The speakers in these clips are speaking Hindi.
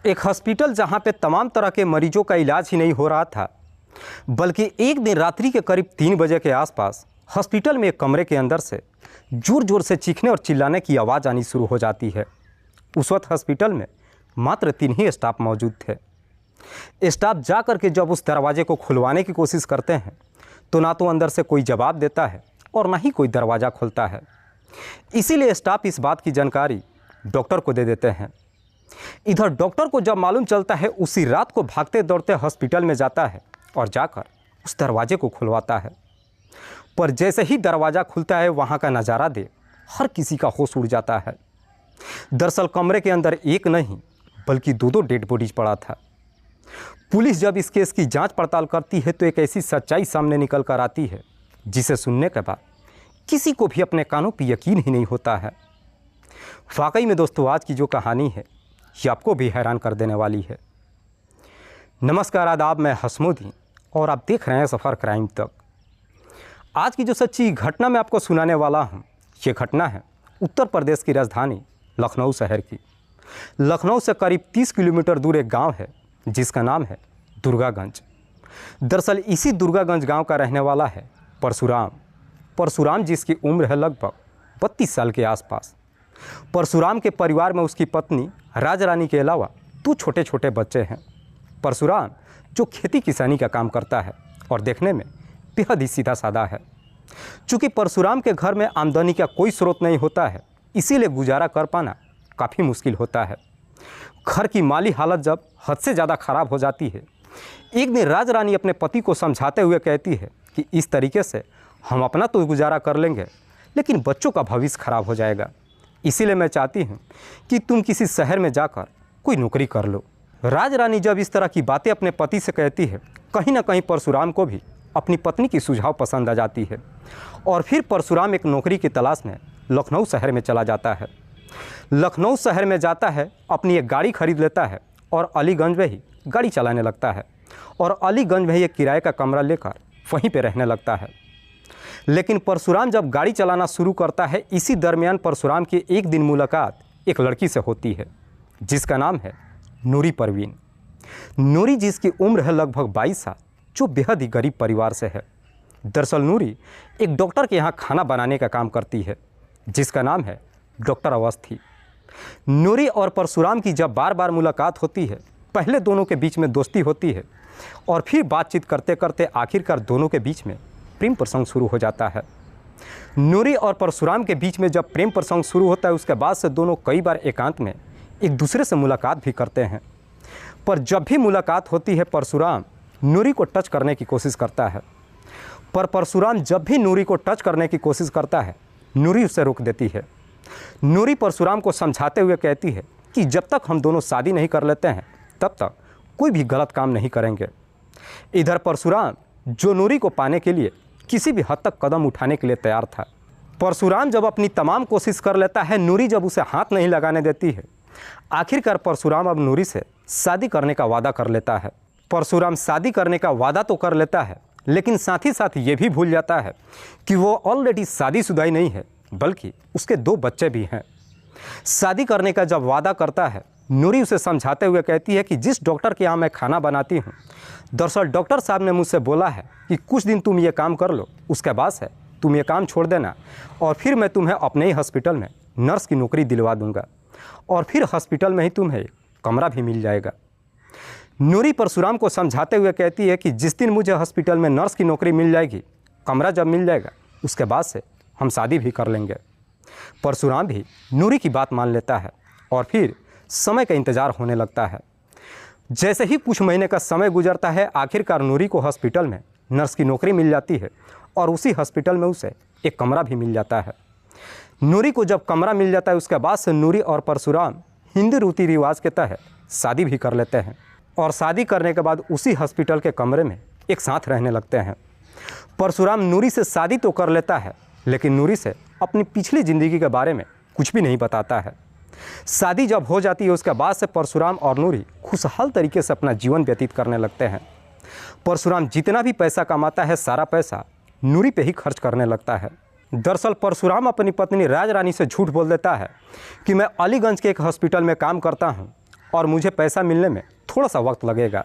एक हॉस्पिटल जहां पे तमाम तरह के मरीजों का इलाज ही नहीं हो रहा था, बल्कि एक दिन रात्रि के करीब 3 बजे के आसपास हॉस्पिटल में एक कमरे के अंदर से जोर जोर से चीखने और चिल्लाने की आवाज़ आनी शुरू हो जाती है। उस वक्त हॉस्पिटल में मात्र 3 ही स्टाफ मौजूद थे। स्टाफ जा कर के जब उस दरवाजे को खुलवाने की कोशिश करते हैं तो ना तो अंदर से कोई जवाब देता है और ना ही कोई दरवाज़ा खुलता है। इसीलिए स्टाफ इस बात की जानकारी डॉक्टर को दे देते हैं। इधर डॉक्टर को जब मालूम चलता है, उसी रात को भागते दौड़ते हॉस्पिटल में जाता है और जाकर उस दरवाजे को खुलवाता है। पर जैसे ही दरवाज़ा खुलता है, वहाँ का नज़ारा देख हर किसी का होश उड़ जाता है। दरअसल कमरे के अंदर एक नहीं बल्कि 2 डेड बॉडीज पड़ा था। पुलिस जब इस केस की जांच पड़ताल करती है तो एक ऐसी सच्चाई सामने निकल कर आती है जिसे सुनने के बाद किसी को भी अपने कानों पर यकीन ही नहीं होता है। वाकई में दोस्तों, आज की जो कहानी है ये आपको भी हैरान कर देने वाली है। नमस्कार, आदाब, मैं हसमुद्दीन और आप देख रहे हैं सफ़र क्राइम तक। आज की जो सच्ची घटना मैं आपको सुनाने वाला हूँ, ये घटना है उत्तर प्रदेश की राजधानी लखनऊ शहर की। लखनऊ से करीब 30 किलोमीटर दूर एक गांव है जिसका नाम है दुर्गागंज। दरअसल इसी दुर्गागंज गांव का रहने वाला है परशुराम, जिसकी उम्र है लगभग 32 साल के आसपास। परशुराम के परिवार में उसकी पत्नी राज रानी के अलावा 2 छोटे छोटे बच्चे हैं। परशुराम जो खेती किसानी का काम करता है और देखने में बेहद ही सीधा साधा है। चूँकि परशुराम के घर में आमदनी का कोई स्रोत नहीं होता है, इसीलिए गुजारा कर पाना काफ़ी मुश्किल होता है। घर की माली हालत जब हद से ज़्यादा ख़राब हो जाती है, एक दिन राज रानी अपने पति को समझाते हुए कहती है कि इस तरीके से हम अपना तो गुजारा कर लेंगे, लेकिन बच्चों का भविष्य खराब हो जाएगा। इसीलिए मैं चाहती हूँ कि तुम किसी शहर में जाकर कोई नौकरी कर लो। राज रानी जब इस तरह की बातें अपने पति से कहती है, कहीं ना कहीं परशुराम को भी अपनी पत्नी की सुझाव पसंद आ जाती है और फिर परशुराम एक नौकरी की तलाश में लखनऊ शहर में चला जाता है। लखनऊ शहर में जाता है, अपनी एक गाड़ी खरीद लेता है और अलीगंज में ही गाड़ी चलाने लगता है और अलीगंज में ही एक किराए का कमरा लेकर वहीं पर रहने लगता है। लेकिन परशुराम जब गाड़ी चलाना शुरू करता है, इसी दरमियान परशुराम की एक दिन मुलाकात एक लड़की से होती है जिसका नाम है नूरी परवीन। नूरी जिसकी उम्र है लगभग 22 साल, जो बेहद ही गरीब परिवार से है। दरअसल नूरी एक डॉक्टर के यहाँ खाना बनाने का काम करती है जिसका नाम है डॉक्टर अवस्थी। नूरी और परशुराम की जब बार बार मुलाकात होती है, पहले दोनों के बीच में दोस्ती होती है और फिर बातचीत करते करते आखिरकार दोनों के बीच में प्रेम प्रसंग शुरू हो जाता है। नूरी और परशुराम के बीच में जब प्रेम प्रसंग शुरू होता है, उसके बाद से दोनों कई बार एकांत में एक दूसरे से मुलाकात भी करते हैं। पर जब भी मुलाकात होती है, परशुराम नूरी को टच करने की कोशिश करता है। पर परशुराम जब भी नूरी को टच करने की कोशिश करता है, नूरी उसे रोक देती है। नूरी परशुराम को समझाते हुए कहती है कि जब तक हम दोनों शादी नहीं कर लेते हैं, तब तक कोई भी गलत काम नहीं करेंगे। इधर परशुराम जो नूरी को पाने के लिए किसी भी हद तक कदम उठाने के लिए तैयार था। परशुराम जब अपनी तमाम कोशिश कर लेता है, नूरी जब उसे हाथ नहीं लगाने देती है, आखिरकार परशुराम अब नूरी से शादी करने का वादा कर लेता है। परशुराम शादी करने का वादा तो कर लेता है, लेकिन साथ ही साथ ये भी भूल जाता है कि वो ऑलरेडी शादीशुदा ही नहीं है, बल्कि उसके 2 बच्चे भी हैं। शादी करने का जब वादा करता है, नूरी उसे समझाते हुए कहती है कि जिस डॉक्टर के यहाँ मैं खाना बनाती हूँ, दरअसल डॉक्टर साहब ने मुझसे बोला है कि कुछ दिन तुम ये काम कर लो, उसके बाद से तुम ये काम छोड़ देना और फिर मैं तुम्हें अपने ही हॉस्पिटल में नर्स की नौकरी दिलवा दूंगा और फिर हॉस्पिटल में ही तुम्हें कमरा भी मिल जाएगा। नूरी परशुराम को समझाते हुए कहती है कि जिस दिन मुझे हॉस्पिटल में नर्स की नौकरी मिल जाएगी, कमरा जब मिल जाएगा, उसके बाद से हम शादी भी कर लेंगे। परशुराम भी नूरी की बात मान लेता है और फिर समय का इंतज़ार होने लगता है। जैसे ही कुछ महीने का समय गुजरता है, आखिरकार नूरी को हॉस्पिटल में नर्स की नौकरी मिल जाती है और उसी हॉस्पिटल में उसे एक कमरा भी मिल जाता है। नूरी को जब कमरा मिल जाता है, उसके बाद से नूरी और परशुराम हिंदू रीति रिवाज के तहत शादी भी कर लेते हैं और शादी करने के बाद उसी हॉस्पिटल के कमरे में एक साथ रहने लगते हैं। परशुराम नूरी से शादी तो कर लेता है, लेकिन नूरी से अपनी पिछली ज़िंदगी के बारे में कुछ भी नहीं बताता है। शादी जब हो जाती है, उसके बाद से परशुराम और नूरी खुशहाल तरीके से अपना जीवन व्यतीत करने लगते हैं। परशुराम जितना भी पैसा कमाता है, सारा पैसा नूरी पे ही खर्च करने लगता है। दरअसल परशुराम अपनी पत्नी राज रानी से झूठ बोल देता है कि मैं अलीगंज के एक हॉस्पिटल में काम करता हूं और मुझे पैसा मिलने में थोड़ा सा वक्त लगेगा।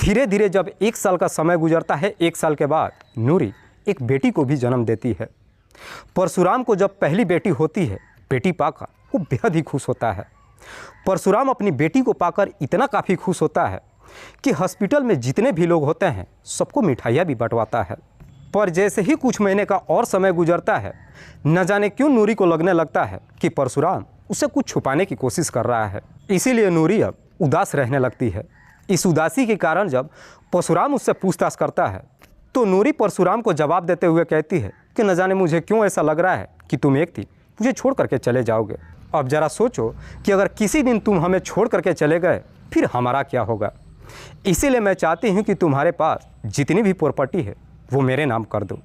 धीरे धीरे जब 1 साल का समय गुजरता है, 1 साल के बाद नूरी एक बेटी को भी जन्म देती है। परशुराम को जब पहली बेटी होती है, बेटी पाकर वो बेहद ही खुश होता है। परशुराम अपनी बेटी को पाकर इतना काफ़ी खुश होता है कि हॉस्पिटल में जितने भी लोग होते हैं सबको मिठाइयाँ भी बंटवाता है। पर जैसे ही कुछ महीने का और समय गुजरता है, न जाने क्यों नूरी को लगने लगता है कि परशुराम उससे कुछ छुपाने की कोशिश कर रहा है। इसीलिए नूरी अब उदास रहने लगती है। इस उदासी के कारण जब परशुराम उससे पूछताछ करता है तो नूरी परशुराम को जवाब देते हुए कहती है कि न जाने मुझे क्यों ऐसा लग रहा है कि तुम एक दिन मुझे छोड़ करके चले जाओगे। अब ज़रा सोचो कि अगर किसी दिन तुम हमें छोड़ करके चले गए फिर हमारा क्या होगा। इसीलिए मैं चाहती हूँ कि तुम्हारे पास जितनी भी प्रॉपर्टी है वो मेरे नाम कर दो।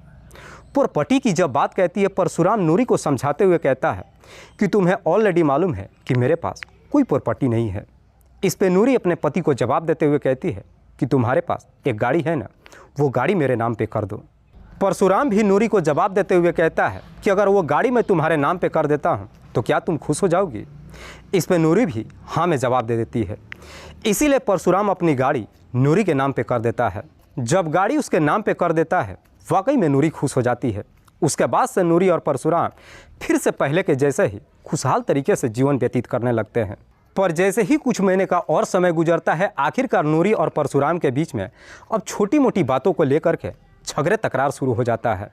प्रॉपर्टी की जब बात कहती है, परशुराम नूरी को समझाते हुए कहता है कि तुम्हें ऑलरेडी मालूम है कि मेरे पास कोई प्रॉपर्टी नहीं है। इस पे नूरी अपने पति को जवाब देते हुए कहती है कि तुम्हारे पास एक गाड़ी है ना, वो गाड़ी मेरे नाम पे कर दो। परशुराम भी नूरी को जवाब देते हुए कहता है कि अगर वो गाड़ी मैं तुम्हारे नाम पे कर देता हूँ तो क्या तुम खुश हो जाओगी। इस पे नूरी भी हाँ में जवाब दे देती है। इसीलिए परशुराम अपनी गाड़ी नूरी के नाम पे कर देता है। जब गाड़ी उसके नाम पे कर देता है, वाकई में नूरी खुश हो जाती है। उसके बाद से नूरी और परशुराम फिर से पहले के जैसे ही खुशहाल तरीके से जीवन व्यतीत करने लगते हैं। पर जैसे ही कुछ महीने का और समय गुजरता है, आखिरकार नूरी और परशुराम के बीच में अब छोटी मोटी बातों को लेकर के झगड़े तकरार शुरू हो जाता है।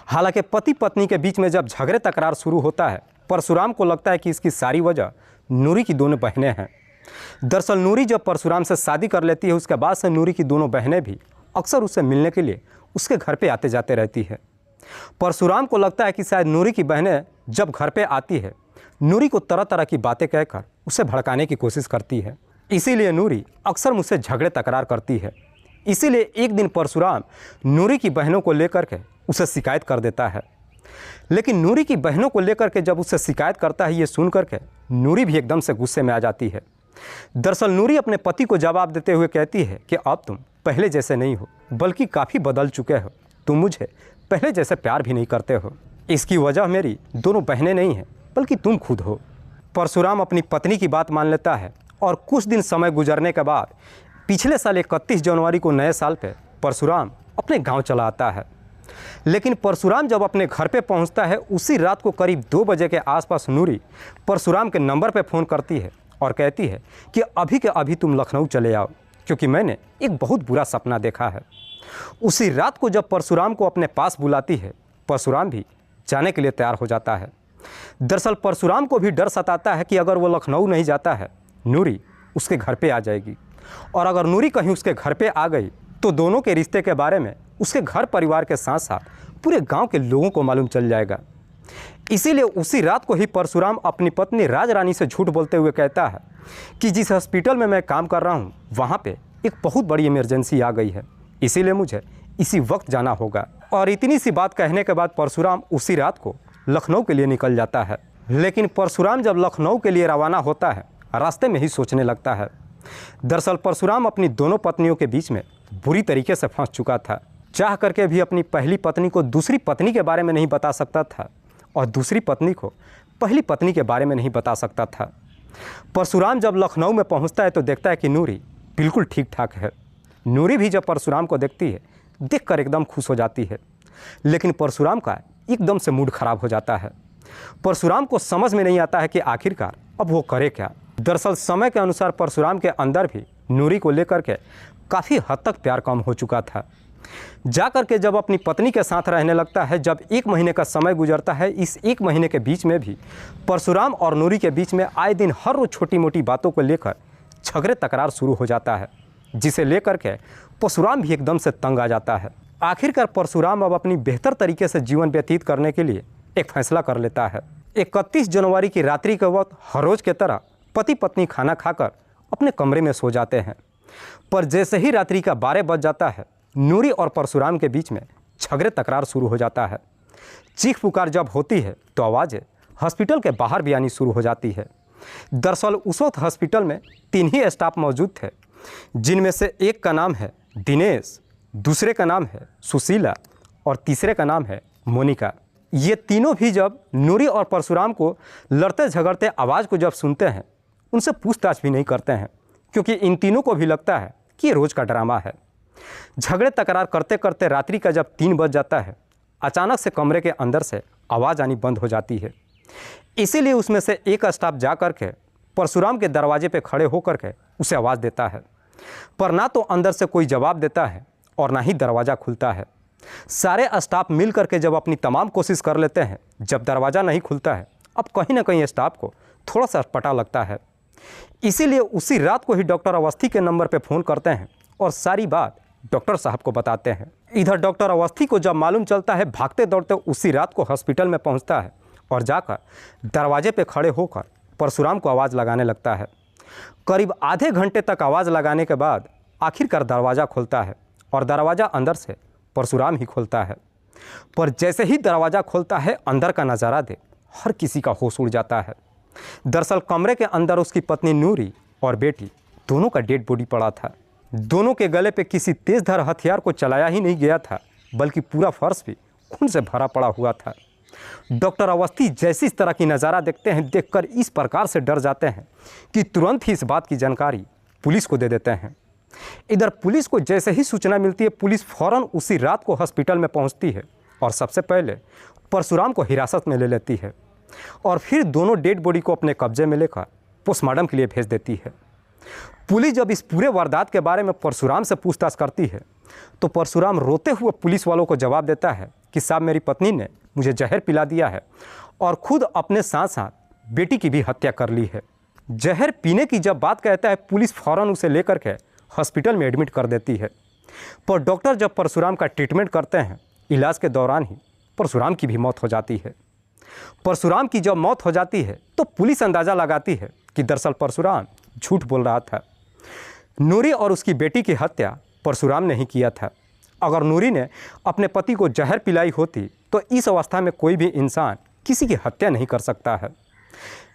हालांकि पति पत्नी के बीच में जब झगड़े तकरार शुरू होता है, परशुराम को लगता है कि इसकी सारी वजह नूरी की दोनों बहनें हैं। दरअसल नूरी जब परशुराम से शादी कर लेती है, उसके बाद से नूरी की दोनों बहनें भी अक्सर उससे मिलने के लिए उसके घर पे आते जाते रहती है। परशुराम को लगता है कि शायद नूरी की बहनें जब घर पे आती है, नूरी को तरह तरह की बातें कहकर उसे भड़काने की कोशिश करती है। इसीलिए नूरी अक्सर मुझसे झगड़े तकरार करती है। इसीलिए एक दिन परशुराम नूरी की बहनों को लेकर के उसे शिकायत कर देता है। लेकिन नूरी की बहनों को लेकर के जब उससे शिकायत करता है, ये सुन करके नूरी भी एकदम से गुस्से में आ जाती है। दरअसल नूरी अपने पति को जवाब देते हुए कहती है कि अब तुम पहले जैसे नहीं हो, बल्कि काफ़ी बदल चुके हो। तुम मुझे पहले जैसे प्यार भी नहीं करते हो। इसकी वजह मेरी दोनों बहनें नहीं हैं, बल्कि तुम खुद हो। परशुराम अपनी पत्नी की बात मान लेता है और कुछ दिन समय गुजरने के बाद पिछले साल 31 जनवरी को नए साल पे परशुराम अपने गांव चला आता है। लेकिन परशुराम जब अपने घर पे पहुंचता है, उसी रात को करीब 2 बजे के आसपास नूरी परशुराम के नंबर पे फ़ोन करती है और कहती है कि अभी के अभी तुम लखनऊ चले आओ, क्योंकि मैंने एक बहुत बुरा सपना देखा है। उसी रात को जब परशुराम को अपने पास बुलाती है, परशुराम भी जाने के लिए तैयार हो जाता है। दरअसल परशुराम को भी डर सताता है कि अगर वो लखनऊ नहीं जाता है, नूरी उसके घर पे आ जाएगी, और अगर नूरी कहीं उसके घर पे आ गई तो दोनों के रिश्ते के बारे में उसके घर परिवार के साथ साथ पूरे गांव के लोगों को मालूम चल जाएगा। इसीलिए उसी रात को ही परशुराम अपनी पत्नी राज रानी से झूठ बोलते हुए कहता है कि जिस हॉस्पिटल में मैं काम कर रहा हूँ, वहाँ पे एक बहुत बड़ी इमरजेंसी आ गई है, इसीलिए मुझे इसी वक्त जाना होगा। और इतनी सी बात कहने के बाद परशुराम उसी रात को लखनऊ के लिए निकल जाता है। लेकिन परशुराम जब लखनऊ के लिए रवाना होता है, रास्ते में ही सोचने लगता है। दरअसल परशुराम अपनी दोनों पत्नियों के बीच में बुरी तरीके से फंस चुका था। चाह करके भी अपनी पहली पत्नी को दूसरी पत्नी के बारे में नहीं बता सकता था, और दूसरी पत्नी को पहली पत्नी के बारे में नहीं बता सकता था। परशुराम जब लखनऊ में पहुंचता है तो देखता है कि नूरी बिल्कुल ठीक ठाक है। नूरी भी जब परशुराम को देखती है, देखकर एकदम खुश हो जाती है। लेकिन परशुराम का एकदम से मूड खराब हो जाता है। परशुराम को समझ में नहीं आता है कि आखिरकार अब वो करे क्या। दरअसल समय के अनुसार परशुराम के अंदर भी नूरी को लेकर के काफ़ी हद तक प्यार कम हो चुका था। जाकर के जब अपनी पत्नी के साथ रहने लगता है, जब 1 महीने का समय गुजरता है, इस 1 महीने के बीच में भी परशुराम और नूरी के बीच में आए दिन हर रोज़ छोटी मोटी बातों को लेकर झगड़े तकरार शुरू हो जाता है, जिसे लेकर के परशुराम भी एकदम से तंग आ जाता है। आखिरकार परशुराम अब अपनी बेहतर तरीके से जीवन व्यतीत करने के लिए एक फैसला कर लेता है। 31 जनवरी की रात्रि के वक्त हर रोज़ की तरह पति पत्नी खाना खाकर अपने कमरे में सो जाते हैं। पर जैसे ही रात्रि का 12 बज जाता है, नूरी और परशुराम के बीच में झगड़े तकरार शुरू हो जाता है। चीख पुकार जब होती है तो आवाज़ें हॉस्पिटल के बाहर भी आनी शुरू हो जाती है। दरअसल उस वक्त हॉस्पिटल में 3 ही स्टाफ मौजूद थे, जिनमें से एक का नाम है दिनेश, दूसरे का नाम है सुशीला और तीसरे का नाम है मोनिका। ये तीनों भी जब नूरी और परशुराम को लड़ते झगड़ते आवाज़ को जब सुनते हैं, उनसे पूछताछ भी नहीं करते हैं, क्योंकि इन तीनों को भी लगता है कि ये रोज़ का ड्रामा है। झगड़े तकरार करते करते रात्रि का जब 3 बज जाता है, अचानक से कमरे के अंदर से आवाज़ आनी बंद हो जाती है। इसीलिए उसमें से एक स्टाफ जा कर के परशुराम के दरवाजे पे खड़े होकर के उसे आवाज़ देता है, पर ना तो अंदर से कोई जवाब देता है और ना ही दरवाज़ा खुलता है। सारे स्टाफ मिल करके जब अपनी तमाम कोशिश कर लेते हैं, जब दरवाज़ा नहीं खुलता है, अब कहीं ना कहीं स्टाफ को थोड़ा सा पता लगता है। इसीलिए उसी रात को ही डॉक्टर अवस्थी के नंबर पर फ़ोन करते हैं और सारी बात डॉक्टर साहब को बताते हैं। इधर डॉक्टर अवस्थी को जब मालूम चलता है, भागते दौड़ते उसी रात को हॉस्पिटल में पहुंचता है और जाकर दरवाजे पे खड़े होकर परशुराम को आवाज़ लगाने लगता है। करीब आधे घंटे तक आवाज़ लगाने के बाद आखिरकार दरवाज़ा खुलता है और दरवाज़ा अंदर से परशुराम ही खोलता है। पर जैसे ही दरवाज़ा खोलता है, अंदर का नज़ारा देख हर किसी का होश उड़ जाता है। दरअसल कमरे के अंदर उसकी पत्नी नूरी और बेटी दोनों का डेड बॉडी पड़ा था। दोनों के गले पे किसी तेजधार हथियार को चलाया ही नहीं गया था, बल्कि पूरा फर्श भी खून से भरा पड़ा हुआ था। डॉक्टर अवस्थी जैसी इस तरह की नज़ारा देखते हैं, देखकर इस प्रकार से डर जाते हैं कि तुरंत ही इस बात की जानकारी पुलिस को दे देते हैं। इधर पुलिस को जैसे ही सूचना मिलती है, पुलिस फ़ौरन उसी रात को हॉस्पिटल में पहुंचती है और सबसे पहले परशुराम को हिरासत में ले लेती है और फिर दोनों डेड बॉडी को अपने कब्जे में लेकर पोस्टमार्टम के लिए भेज देती है। पुलिस जब इस पूरे वारदात के बारे में परशुराम से पूछताछ करती है, तो परशुराम रोते हुए पुलिस वालों को जवाब देता है कि साहब, मेरी पत्नी ने मुझे जहर पिला दिया है और खुद अपने साथ साथ बेटी की भी हत्या कर ली है। जहर पीने की जब बात कहता है, पुलिस फ़ौरन उसे लेकर के हॉस्पिटल में एडमिट कर देती है। पर डॉक्टर जब परशुराम का ट्रीटमेंट करते हैं, इलाज के दौरान ही परशुराम की भी मौत हो जाती है। परशुराम की जब मौत हो जाती है, तो पुलिस अंदाज़ा लगाती है कि दरअसल परशुराम झूठ बोल रहा था। नूरी और उसकी बेटी की हत्या परशुराम ने ही किया था। अगर नूरी ने अपने पति को जहर पिलाई होती, तो इस अवस्था में कोई भी इंसान किसी की हत्या नहीं कर सकता है।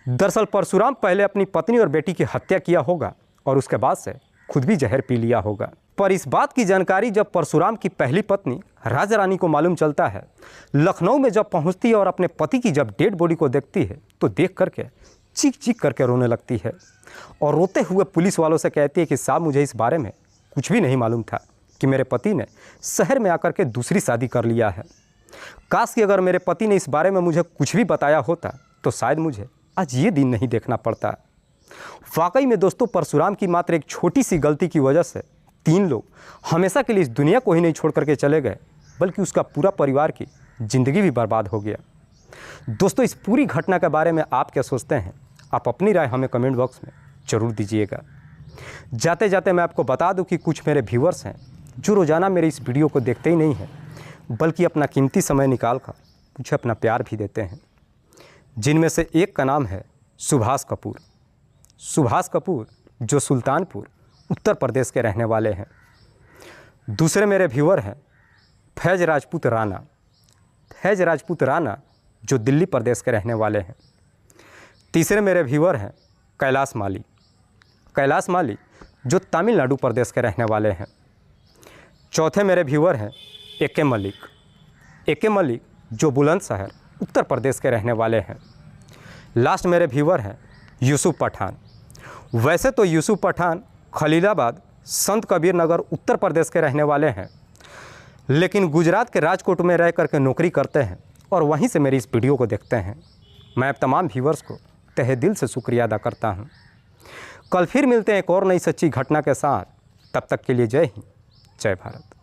दरअसल परशुराम पहले अपनी पत्नी और बेटी की हत्या किया होगा और उसके बाद से खुद भी जहर पी लिया होगा। पर इस बात की जानकारी जब परशुराम की पहली पत्नी राजा रानी को मालूम चलता है, लखनऊ में जब पहुंचती है और अपने पति की जब डेड बॉडी को देखती है, तो देख करके चीख चीख करके रोने लगती है और रोते हुए पुलिस वालों से कहती है कि साहब, मुझे इस बारे में कुछ भी नहीं मालूम था कि मेरे पति ने शहर में आकर के दूसरी शादी कर लिया है। काश कि अगर मेरे पति ने इस बारे में मुझे कुछ भी बताया होता, तो शायद मुझे आज ये दिन नहीं देखना पड़ता। वाकई में दोस्तों, परशुराम की मात्र एक छोटी सी गलती की वजह से 3 लोग हमेशा के लिए इस दुनिया को ही नहीं छोड़ करके चले गए, बल्कि उसका पूरा परिवार की ज़िंदगी भी बर्बाद हो गया। दोस्तों, इस पूरी घटना के बारे में आप क्या सोचते हैं? आप अपनी राय हमें कमेंट बॉक्स में ज़रूर दीजिएगा। जाते जाते मैं आपको बता दूं कि कुछ मेरे व्यूअर्स हैं जो रोज़ाना मेरे इस वीडियो को देखते ही नहीं हैं, बल्कि अपना कीमती समय निकाल कर मुझे अपना प्यार भी देते हैं। जिनमें से एक का नाम है सुभाष कपूर। सुभाष कपूर जो सुल्तानपुर उत्तर प्रदेश के रहने वाले हैं। दूसरे मेरे व्यूअर हैं फैज़ राजपूत राणा। फैज़ राजपूत राणा जो दिल्ली प्रदेश के रहने वाले हैं। तीसरे मेरे व्यूअर हैं कैलाश माली। कैलाश माली जो तमिलनाडु प्रदेश के रहने वाले हैं। चौथे मेरे व्यूअर हैं ए.के. मलिक। ए.के. मलिक जो बुलंदशहर उत्तर प्रदेश के रहने वाले हैं। लास्ट मेरे व्यूअर हैं यूसुफ पठान। वैसे तो यूसुफ पठान खलीलाबाद संत कबीर नगर उत्तर प्रदेश के रहने वाले हैं, लेकिन गुजरात के राजकोट में रह करके नौकरी करते हैं और वहीं से मेरी इस वीडियो को देखते हैं। मैं तमाम व्यूअर्स को तहे दिल से शुक्रिया अदा करता हूं। कल फिर मिलते हैं एक और नई सच्ची घटना के साथ। तब तक के लिए जय हिंद, जय भारत।